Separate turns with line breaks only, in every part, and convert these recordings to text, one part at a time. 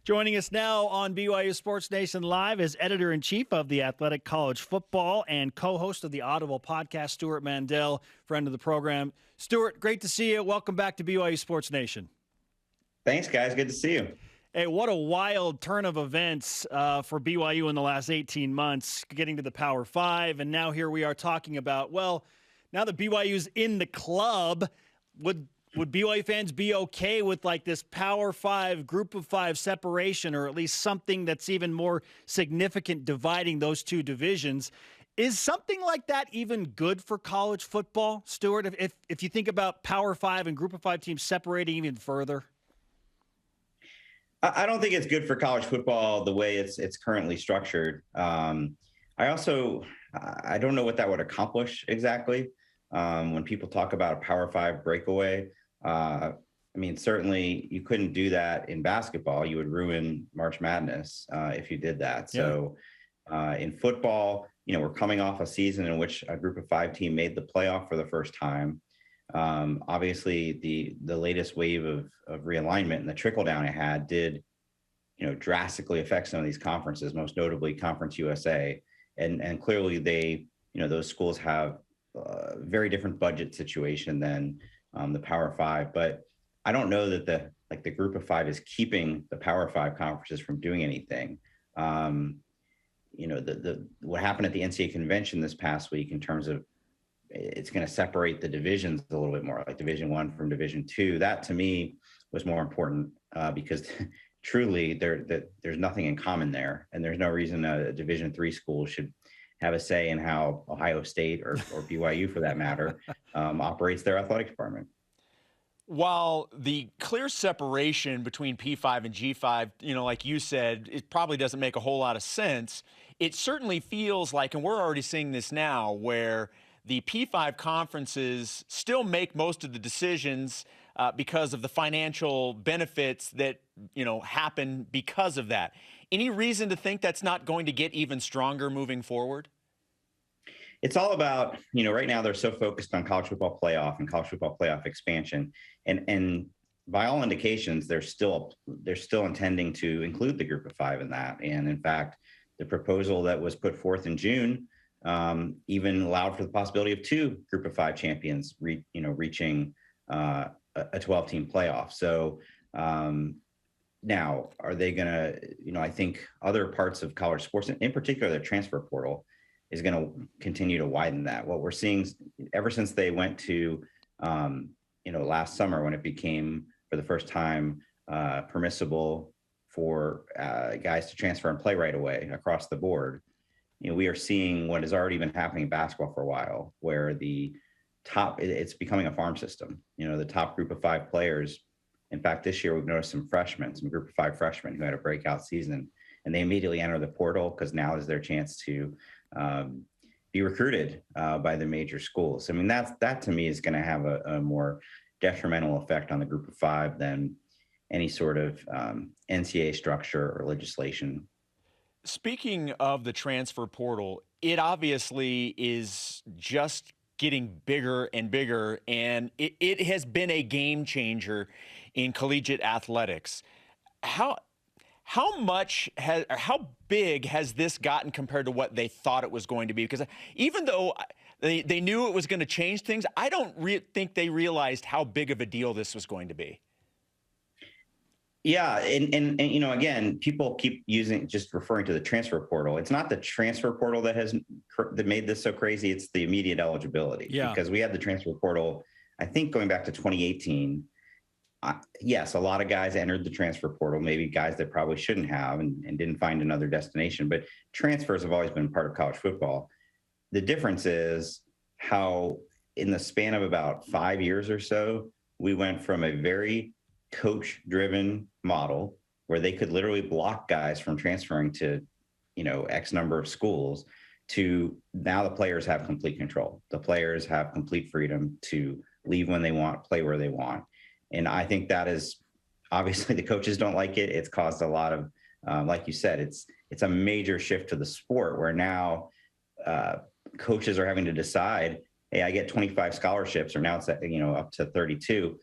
Joining us now on BYU Sports Nation Live is editor-in-chief of The Athletic College Football and co-host of the Audible podcast, Stewart Mandel, friend of the program. Stewart, great to see you. Welcome back to BYU Sports Nation.
Thanks, guys. Good to see you.
Hey, what a wild turn of events for BYU in the last 18 months, getting to the Power Five, and now here we are talking about, well, now that BYU's in the club, would BYU fans be okay with like this Power Five, Group of Five separation, or at least something that's even more significant dividing those two divisions? Is something like that even good for college football, Stewart, if you think about Power Five and Group of Five teams separating even further?
I don't think it's good for college football the way it's currently structured. I don't know what that would accomplish exactly. When people talk about a Power Five breakaway, I mean, certainly you couldn't do that in basketball. You would ruin March Madness if you did that.
Yeah.
So in football, we're coming off a season in which a Group of Five team made the playoff for the first time. Obviously, the latest wave of realignment and the trickle down it had did, drastically affect some of these conferences, most notably Conference USA, and clearly those schools have a very different budget situation than the Power Five. But I don't know that the Group of Five is keeping the Power Five conferences from doing anything. What happened at the NCAA Convention this past week in terms of it's going to separate the divisions a little bit more, like Division I from Division II. That to me was more important because truly there's nothing in common there, and there's no reason a Division III school should have a say in how Ohio State or BYU, for that matter, operates their athletic department.
While the clear separation between P5 and G5, like you said, it probably doesn't make a whole lot of sense. It certainly feels like, and we're already seeing this now, where the P5 conferences still make most of the decisions because of the financial benefits that, happen because of that. Any reason to think that's not going to get even stronger moving forward?
It's all about, right now they're so focused on college football playoff and college football playoff expansion. And by all indications, they're still intending to include the Group of Five in that. And in fact, the proposal that was put forth in June even allowed for the possibility of two Group of Five champions reaching a 12-team playoff. So now, are they going to, I think other parts of college sports, in particular the transfer portal, is going to continue to widen that. What we're seeing ever since they went to, last summer when it became for the first time permissible for guys to transfer and play right away across the board, we are seeing what has already been happening in basketball for a while, where it's becoming a farm system. The top Group of Five players. In fact, this year we've noticed some Group of Five freshmen who had a breakout season, and they immediately enter the portal because now is their chance to be recruited by the major schools. I mean, that to me is going to have a more detrimental effect on the Group of Five than any sort of NCAA structure or legislation.
Speaking of the transfer portal, it obviously is just getting bigger and bigger, and it has been a game changer in collegiate athletics. How big has this gotten compared to what they thought it was going to be? Because even though they knew it was going to change things, I don't think they realized how big of a deal this was going to be.
Yeah, and again, people keep just referring to the transfer portal. It's not the transfer portal that made this so crazy. It's the immediate eligibility.
Yeah.
Because we had the transfer portal, I think, going back to 2018. Yes, a lot of guys entered the transfer portal, maybe guys that probably shouldn't have and didn't find another destination. But transfers have always been part of college football. The difference is how in the span of about 5 years or so, we went from a very coach-driven model where they could literally block guys from transferring to, X number of schools, to now the players have complete control. The players have complete freedom to leave when they want, play where they want. And I think that is obviously the coaches don't like it. It's caused a lot of, like you said, it's a major shift to the sport where now coaches are having to decide, hey, I get 25 scholarships, or now it's up to 32.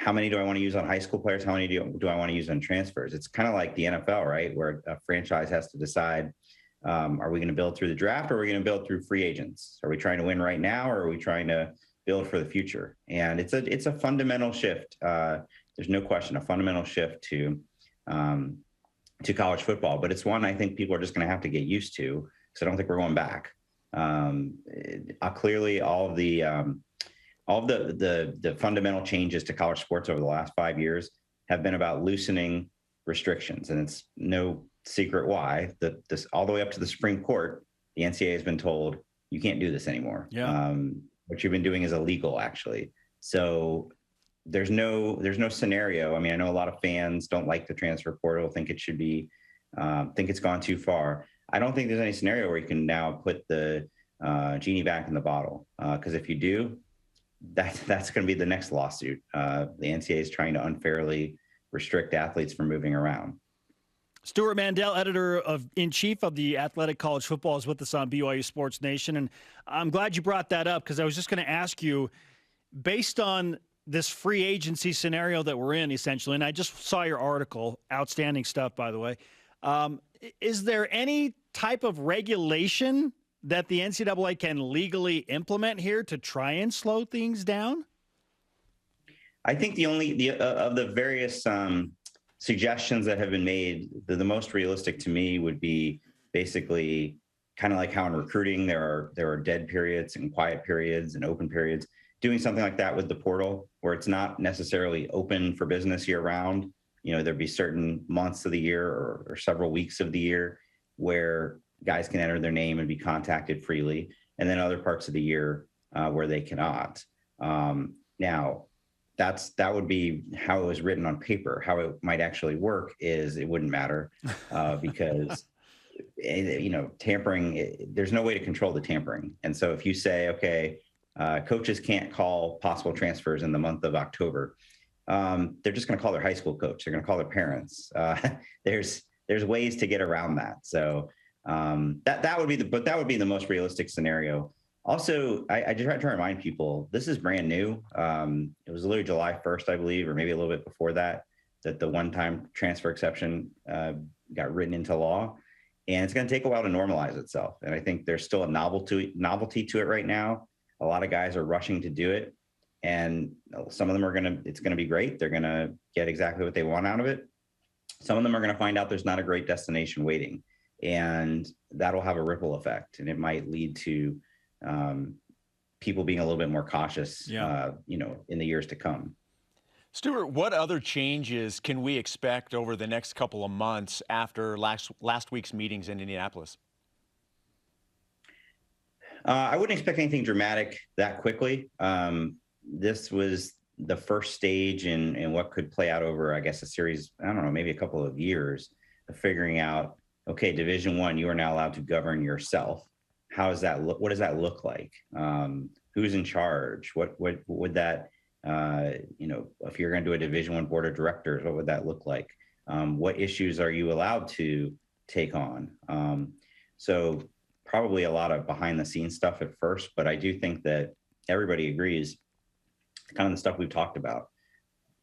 how many do I want to use on high school players? How many do I want to use on transfers? It's kind of like the NFL, right? Where a franchise has to decide, are we going to build through the draft, or are we going to build through free agents? Are we trying to win right now, or are we trying to build for the future? And it's a fundamental shift. There's no question, a fundamental shift to college football, but it's one I think people are just going to have to get used to, because I don't think we're going back. Clearly, all of the fundamental changes to college sports over the last 5 years have been about loosening restrictions, and it's no secret why. This all the way up to the Supreme Court, the NCAA has been told you can't do this anymore.
Yeah.
What you've been doing is illegal, actually. So there's no scenario. I mean, I know a lot of fans don't like the transfer portal, think it should be, think it's gone too far. I don't think there's any scenario where you can now put the genie back in the bottle, because if you do, that's going to be the next lawsuit. The NCAA is trying to unfairly restrict athletes from moving around.
Stewart Mandel, editor-in-chief of the Athletic College Football, is with us on BYU Sports Nation. And I'm glad you brought that up, because I was just going to ask you, based on this free agency scenario that we're in, essentially, and I just saw your article, outstanding stuff, by the way, is there any type of regulation that the NCAA can legally implement here to try and slow things down?
I think of the various suggestions that have been made, the most realistic to me would be basically kind of like how in recruiting there are dead periods and quiet periods and open periods. Doing something like that with the portal, where it's not necessarily open for business year round. You know, there'd be certain months of the year or several weeks of the year where guys can enter their name and be contacted freely, and then other parts of the year where they cannot. Now, that would be how it was written on paper. How it might actually work is it wouldn't matter, because tampering, there's no way to control the tampering. And so if you say, okay, coaches can't call possible transfers in the month of October, they're just going to call their high school coach. They're going to call their parents. There's ways to get around that. So that would be the most realistic scenario. Also, I just try to remind people, this is brand new. It was literally July 1st, I believe, or maybe a little bit before that the one-time transfer exception got written into law, and it's going to take a while to normalize itself. And I think there's still a novelty to it right now. A lot of guys are rushing to do it, and some of them it's going to be great. They're going to get exactly what they want out of it. Some of them are going to find out there's not a great destination waiting, and that'll have a ripple effect, and it might lead to people being a little bit more cautious, in the years to come.
Stewart, what other changes can we expect over the next couple of months after last week's meetings in Indianapolis?
I wouldn't expect anything dramatic that quickly. This was the first stage in what could play out over, I guess, a series, I don't know, maybe a couple of years of figuring out, okay, Division I, you are now allowed to govern yourself. How does that look? What does that look like? Who's in charge? What would that, if you're going to do a Division I board of directors, what would that look like? What issues are you allowed to take on? So probably a lot of behind the scenes stuff at first, but I do think that everybody agrees kind of the stuff we've talked about.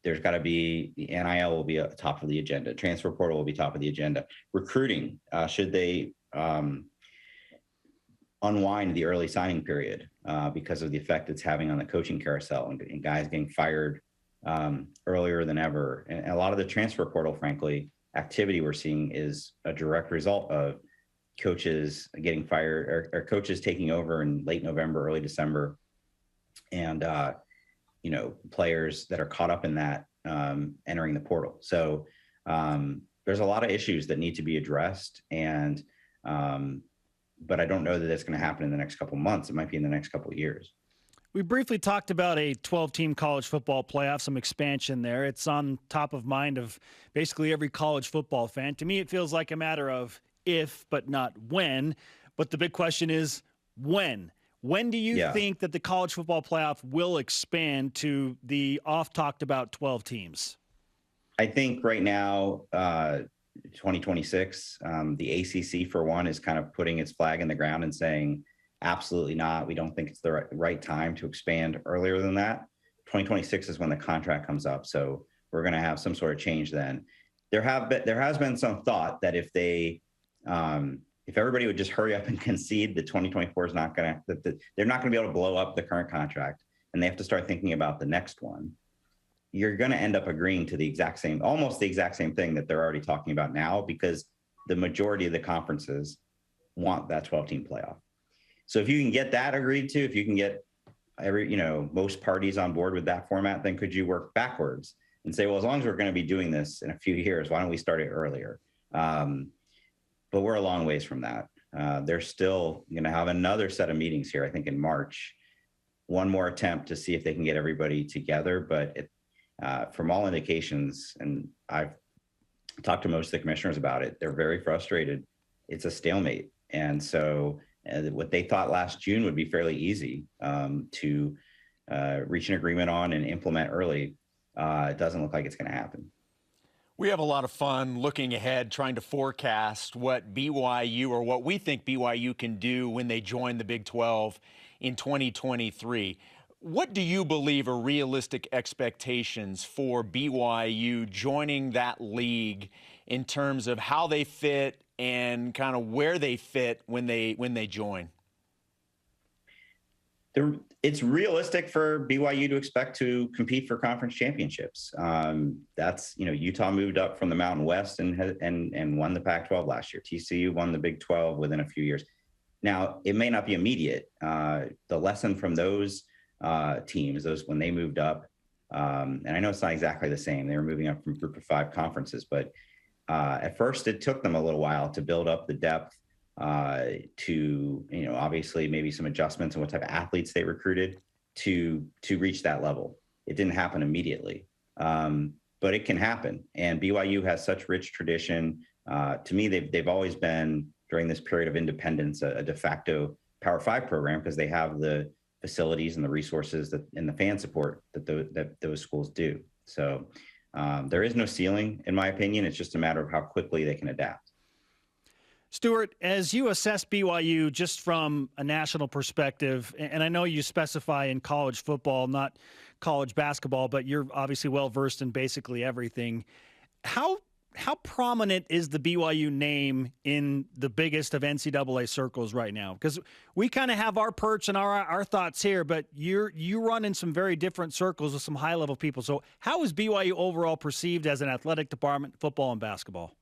There's got to be, the NIL will be at the top of the agenda. Transfer portal will be top of the agenda. Recruiting, should they unwind the early signing period because of the effect it's having on the coaching carousel and guys getting fired earlier than ever. And a lot of the transfer portal, frankly, activity we're seeing is a direct result of coaches getting fired or coaches taking over in late November, early December, and players that are caught up in that entering the portal. So there's a lot of issues that need to be addressed, and but I don't know that it's going to happen in the next couple of months. It might be in the next couple of years.
We briefly talked about a 12-team college football playoff, some expansion there. It's on top of mind of basically every college football fan. To me, it feels like a matter of if, but not when. But the big question is when. When do you think that the college football playoff will expand to the oft-talked about 12 teams?
I think right now, 2026, the ACC, for one, is kind of putting its flag in the ground and saying, absolutely not. We don't think it's the right time to expand earlier than that. 2026 is when the contract comes up. So we're going to have some sort of change then. There has been some thought that if everybody would just hurry up and concede that 2024 is not going to, they're not going to be able to blow up the current contract, and they have to start thinking about the next one, you're going to end up agreeing to almost the exact same thing that they're already talking about now, because the majority of the conferences want that 12-team playoff. So if you can get that agreed to, if you can get most parties on board with that format, then could you work backwards and say, well, as long as we're going to be doing this in a few years, why don't we start it earlier? But we're a long ways from that. They're still going to have another set of meetings here, I think in March, one more attempt to see if they can get everybody together. But from all indications, and I've talked to most of the commissioners about it, they're very frustrated. It's a stalemate. And so what they thought last June would be fairly easy to reach an agreement on and implement early, it doesn't look like it's going to happen.
We have a lot of fun looking ahead, trying to forecast what BYU, or what we think BYU can do when they join the Big 12 in 2023. What do you believe are realistic expectations for BYU joining that league in terms of how they fit and kind of where they fit when they join?
It's realistic for BYU to expect to compete for conference championships. That's, Utah moved up from the Mountain West and won the Pac-12 last year. TCU won the Big 12 within a few years. Now, it may not be immediate. The lesson from those teams, when they moved up, and I know it's not exactly the same. They were moving up from Group of 5 conferences, but at first it took them a little while to build up the depth, to, obviously maybe some adjustments in what type of athletes they recruited to reach that level. It didn't happen immediately, but it can happen. And BYU has such rich tradition. To me, they've always been, during this period of independence, a de facto Power 5 program, because they have the facilities and the resources and the fan support that those schools do. So there is no ceiling, in my opinion. It's just a matter of how quickly they can adapt.
Stewart, as you assess BYU just from a national perspective, and I know you specify in college football, not college basketball, but you're obviously well-versed in basically everything. How prominent is the BYU name in the biggest of NCAA circles right now? Because we kind of have our perch and our thoughts here, but you run in some very different circles with some high-level people. So how is BYU overall perceived as an athletic department, football and basketball?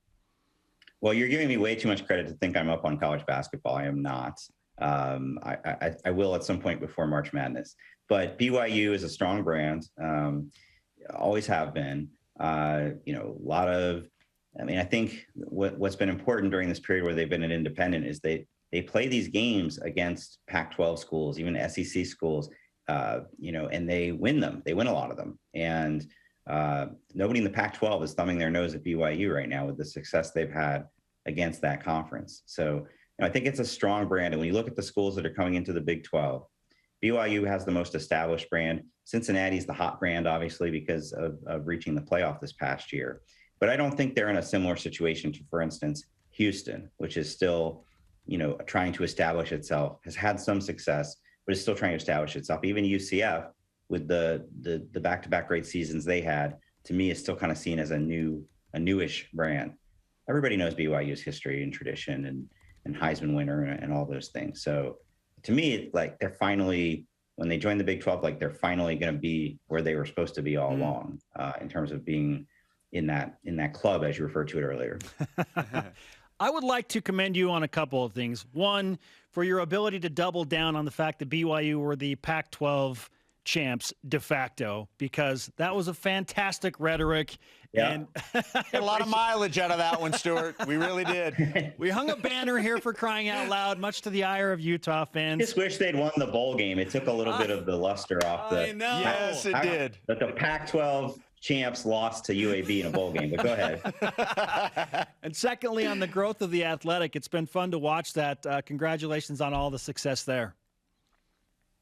Well, you're giving me way too much credit to think I'm up on college basketball. I am not. I will at some point before March Madness. But BYU is a strong brand, always have been. I think what's been important during this period where they've been an independent is they play these games against Pac-12 schools, even SEC schools, and they win them. They win a lot of them. And nobody in the Pac-12 is thumbing their nose at BYU right now with the success they've had against that conference. So I think it's a strong brand. And when you look at the schools that are coming into the Big 12, BYU has the most established brand. Cincinnati's the hot brand, obviously, because of reaching the playoff this past year. But I don't think they're in a similar situation to, for instance, Houston, which is still, trying to establish itself, has had some success, but is still trying to establish itself. Even UCF, with the back-to-back great seasons they had, to me is still kind of seen as a newish brand. Everybody knows BYU's history and tradition and Heisman winner and all those things. So to me, like, they're finally, when they join the Big 12, like, they're finally going to be where they were supposed to be all along, in terms of being in that club, as you referred to it earlier.
I would like to commend you on a couple of things. One, for your ability to double down on the fact that BYU were the Pac-12 champs de facto, because that was a fantastic rhetoric.
Yeah.
And
Got a lot of mileage out of that one, Stewart. We really did.
We hung a banner here, for crying out loud, much to the ire of Utah fans.
I just wish they'd won the bowl game. It took a little bit of the luster off the.
I know.
Yes, it did.
But the Pac-12 champs lost to UAB in a bowl game, but go ahead.
And secondly, on the growth of the Athletic, it's been fun to watch that. Congratulations on all the success there.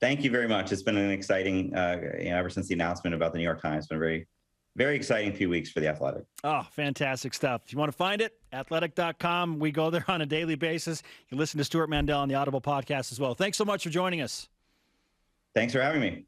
Thank you very much. It's been an exciting, ever since the announcement about the New York Times, it's been a very, very exciting few weeks for the Athletic.
Oh, fantastic stuff. If you want to find it, athletic.com. We go there on a daily basis. You can listen to Stewart Mandel on the Audible podcast as well. Thanks so much for joining us.
Thanks for having me.